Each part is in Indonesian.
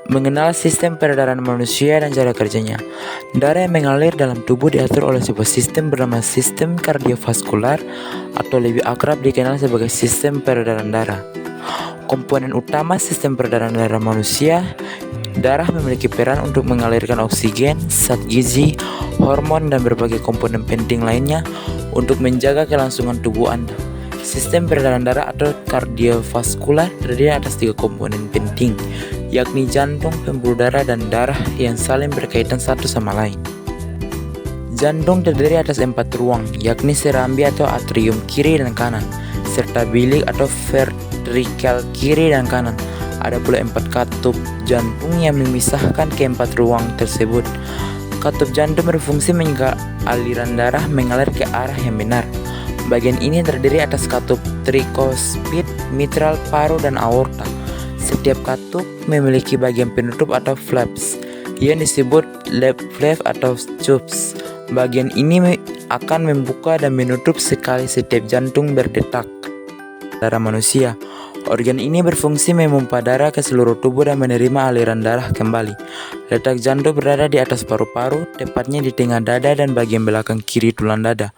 Mengenal sistem peredaran manusia dan cara kerjanya. Darah yang mengalir dalam tubuh diatur oleh sebuah sistem bernama sistem kardiovaskular atau lebih akrab dikenal sebagai sistem peredaran darah. Komponen utama sistem peredaran darah manusia, darah memiliki peran untuk mengalirkan oksigen, zat gizi, hormon, dan berbagai komponen penting lainnya untuk menjaga kelangsungan tubuh Anda. Sistem peredaran darah atau kardiovaskular terdiri atas 3 komponen penting, yakni jantung, pembuluh darah, dan darah yang saling berkaitan satu sama lain. Jantung terdiri atas 4 ruang, yakni serambi atau atrium kiri dan kanan, serta bilik atau ventrikel kiri dan kanan. Ada pula 4 katup jantung yang memisahkan keempat ruang tersebut. Katup jantung berfungsi menjaga aliran darah mengalir ke arah yang benar. Bagian ini terdiri atas katup trikospid, mitral, paru, dan aorta. Setiap katup memiliki bagian penutup atau flaps yang disebut left flap atau tubes. Bagian ini akan membuka dan menutup sekali setiap jantung berdetak. Darah manusia. Organ ini berfungsi memompa darah ke seluruh tubuh dan menerima aliran darah kembali. Letak jantung berada di atas paru-paru, tepatnya di tengah dada dan bagian belakang kiri tulang dada.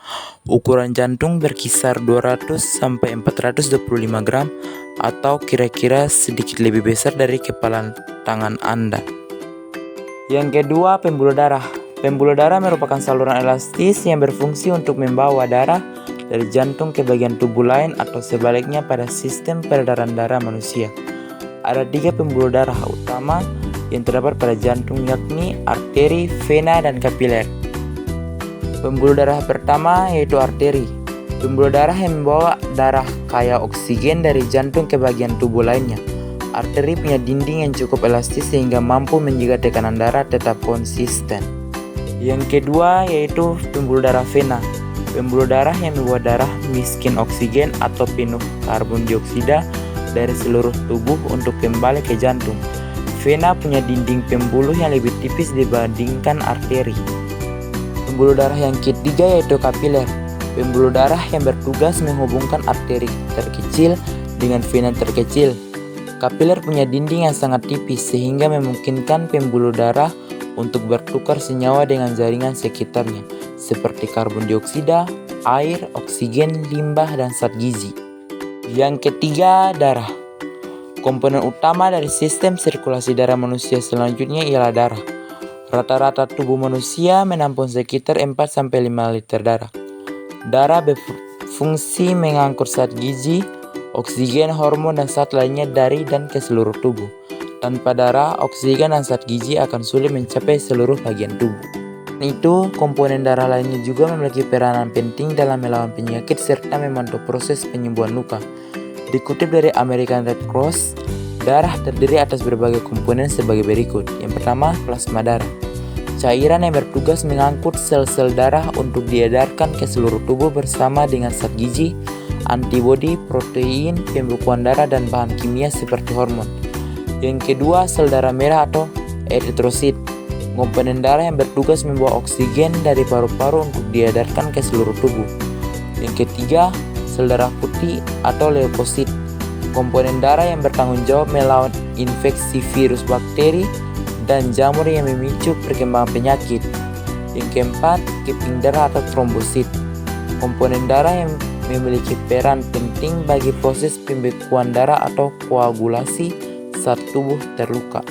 Ukuran jantung berkisar 200-425 gram atau kira-kira sedikit lebih besar dari kepala tangan Anda. Yang kedua, pembuluh darah. Pembuluh darah merupakan saluran elastis yang berfungsi untuk membawa darah dari jantung ke bagian tubuh lain atau sebaliknya pada sistem peredaran darah manusia. Ada 3 pembuluh darah utama yang terdapat pada jantung, yakni arteri, vena, dan kapiler. Pembuluh darah pertama yaitu arteri. Pembuluh darah yang membawa darah kaya oksigen dari jantung ke bagian tubuh lainnya. Arteri punya dinding yang cukup elastis sehingga mampu menjaga tekanan darah tetap konsisten. Yang kedua yaitu pembuluh darah vena. Pembuluh darah yang membawa darah miskin oksigen atau penuh karbon dioksida dari seluruh tubuh untuk kembali ke jantung. Vena punya dinding pembuluh yang lebih tipis dibandingkan arteri. Pembuluh darah yang ketiga yaitu kapiler. Pembuluh darah yang bertugas menghubungkan arteri terkecil dengan vena terkecil. Kapiler punya dinding yang sangat tipis sehingga memungkinkan pembuluh darah untuk bertukar senyawa dengan jaringan sekitarnya, seperti karbon dioksida, air, oksigen, limbah, dan zat gizi. Yang ketiga, darah. Komponen utama dari sistem sirkulasi darah manusia selanjutnya ialah darah. Rata-rata tubuh manusia menampung sekitar 4-5 liter darah. Darah berfungsi mengangkut zat gizi, oksigen, hormon, dan zat lainnya dari dan ke seluruh tubuh. Tanpa darah, oksigen dan zat gizi akan sulit mencapai seluruh bagian tubuh. Itu, komponen darah lainnya juga memiliki peranan penting dalam melawan penyakit serta membantu proses penyembuhan luka. Dikutip dari American Red Cross, darah terdiri atas berbagai komponen sebagai berikut. Yang pertama, plasma darah. Cairan yang bertugas mengangkut sel-sel darah untuk diedarkan ke seluruh tubuh bersama dengan zat gizi, antibodi, protein, pembekuan darah, dan bahan kimia seperti hormon. Yang kedua, sel darah merah atau eritrosit. Komponen darah yang bertugas membawa oksigen dari paru-paru untuk diedarkan ke seluruh tubuh. Yang ketiga, sel darah putih atau leukosit. Komponen darah yang bertanggung jawab melawan infeksi virus, bakteri, dan jamur yang memicu perkembangan penyakit. Yang keempat, keping darah atau trombosit. Komponen darah yang memiliki peran penting bagi proses pembekuan darah atau koagulasi saat tubuh terluka.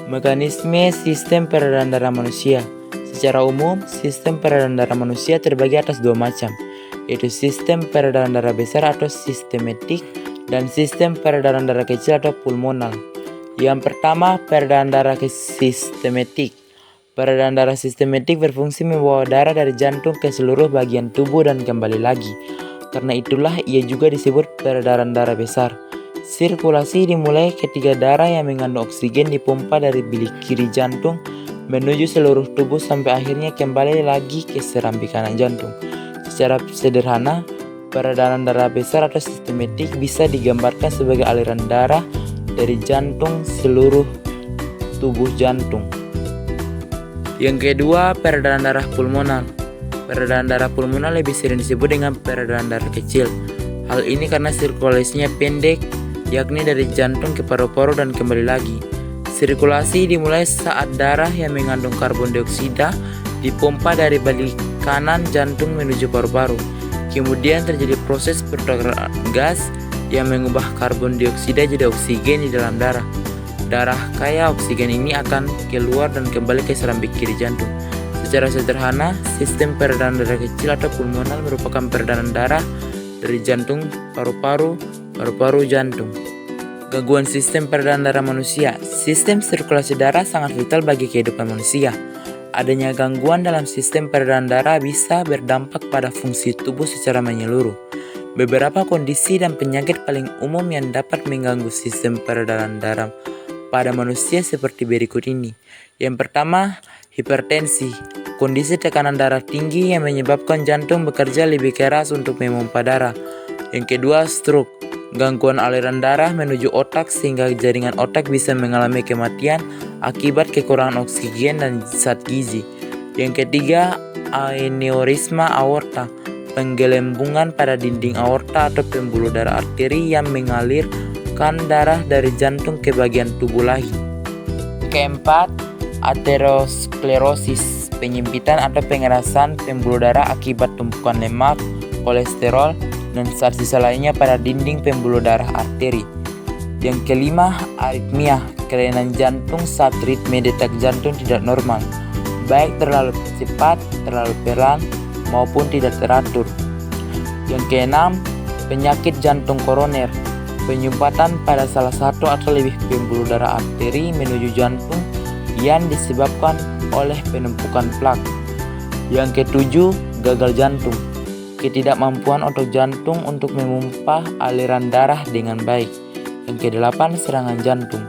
Mekanisme sistem peredaran darah manusia. Secara umum, sistem peredaran darah manusia terbagi atas 2 macam, yaitu sistem peredaran darah besar atau sistematik dan sistem peredaran darah kecil atau pulmonal. Yang pertama, peredaran darah sistematik. Peredaran darah sistematik berfungsi membawa darah dari jantung ke seluruh bagian tubuh dan kembali lagi. Karena itulah ia juga disebut peredaran darah besar. Sirkulasi dimulai ketika darah yang mengandung oksigen dipompa dari bilik kiri jantung menuju seluruh tubuh sampai akhirnya kembali lagi ke serambi kanan jantung. Secara sederhana, peredaran darah besar atau sistematik bisa digambarkan sebagai aliran darah dari jantung seluruh tubuh jantung. Yang kedua, peredaran darah pulmonal. Peredaran darah pulmonal lebih sering disebut dengan peredaran darah kecil. Hal ini karena sirkulasinya pendek, yakni dari jantung ke paru-paru dan kembali lagi. Sirkulasi dimulai saat darah yang mengandung karbon dioksida dipompa dari balik kanan jantung menuju paru-paru. Kemudian terjadi proses pertukaran gas yang mengubah karbon dioksida jadi oksigen di dalam darah. Darah kaya oksigen ini akan keluar dan kembali ke selambik kiri jantung. Secara sederhana, sistem peredaran darah kecil atau pulmonal merupakan peredaran darah dari jantung, paru-paru, paru-paru, jantung. Gangguan sistem peredaran darah manusia. Sistem sirkulasi darah sangat vital bagi kehidupan manusia. Adanya gangguan dalam sistem peredaran darah bisa berdampak pada fungsi tubuh secara menyeluruh. Beberapa kondisi dan penyakit paling umum yang dapat mengganggu sistem peredaran darah pada manusia seperti berikut ini. Yang pertama, hipertensi. Kondisi tekanan darah tinggi yang menyebabkan jantung bekerja lebih keras untuk memompa darah. Yang kedua, stroke. Gangguan aliran darah menuju otak sehingga jaringan otak bisa mengalami kematian akibat kekurangan oksigen dan zat gizi. Yang ketiga, aneurisma aorta. Penggelembungan pada dinding aorta atau pembuluh darah arteri yang mengalirkan darah dari jantung ke bagian tubuh lain. Keempat, aterosklerosis. Penyempitan atau pengerasan pembuluh darah akibat tumpukan lemak, kolesterol, dan zat sisa lainnya pada dinding pembuluh darah arteri. Yang kelima, aritmia. Kelainan jantung saat ritme detak jantung tidak normal, baik terlalu cepat, terlalu pelan, maupun tidak teratur. Yang keenam, penyakit jantung koroner. Penyumbatan pada salah satu atau lebih pembuluh darah arteri menuju jantung yang disebabkan oleh penumpukan plak. Yang ketujuh, gagal jantung. Ketidakmampuan otot jantung untuk memompa aliran darah dengan baik. Yang kedelapan, serangan jantung.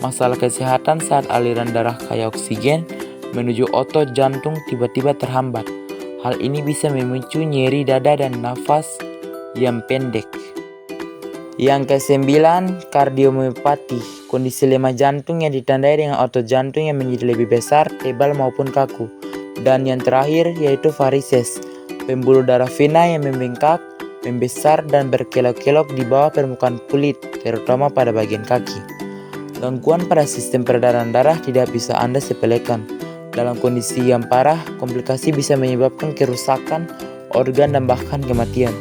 Masalah kesehatan saat aliran darah kaya oksigen menuju otot jantung tiba-tiba terhambat. Hal ini bisa memicu nyeri dada dan nafas yang pendek. Yang kesembilan, kardiomiopati. Kondisi lemah jantung yang ditandai dengan otot jantung yang menjadi lebih besar, tebal maupun kaku. Dan yang terakhir yaitu varises. Pembuluh darah vena yang membengkak, membesar, dan berkelok-kelok di bawah permukaan kulit, terutama pada bagian kaki. Gangguan pada sistem peredaran darah tidak bisa Anda sepelekan. Dalam kondisi yang parah, komplikasi bisa menyebabkan kerusakan organ dan bahkan kematian.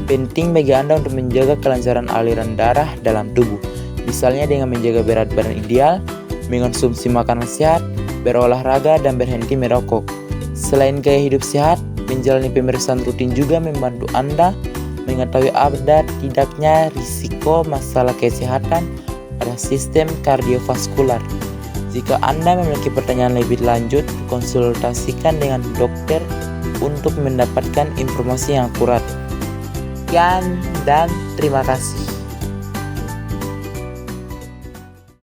Penting bagi Anda untuk menjaga kelancaran aliran darah dalam tubuh, misalnya dengan menjaga berat badan ideal, mengonsumsi makanan sehat, berolahraga, dan berhenti merokok. Selain gaya hidup sehat, menjalani pemeriksaan rutin juga membantu Anda mengetahui ada tidaknya risiko masalah kesehatan pada sistem kardiovaskular. Jika Anda memiliki pertanyaan lebih lanjut, konsultasikan dengan dokter untuk mendapatkan informasi yang akurat. Sekian dan terima kasih.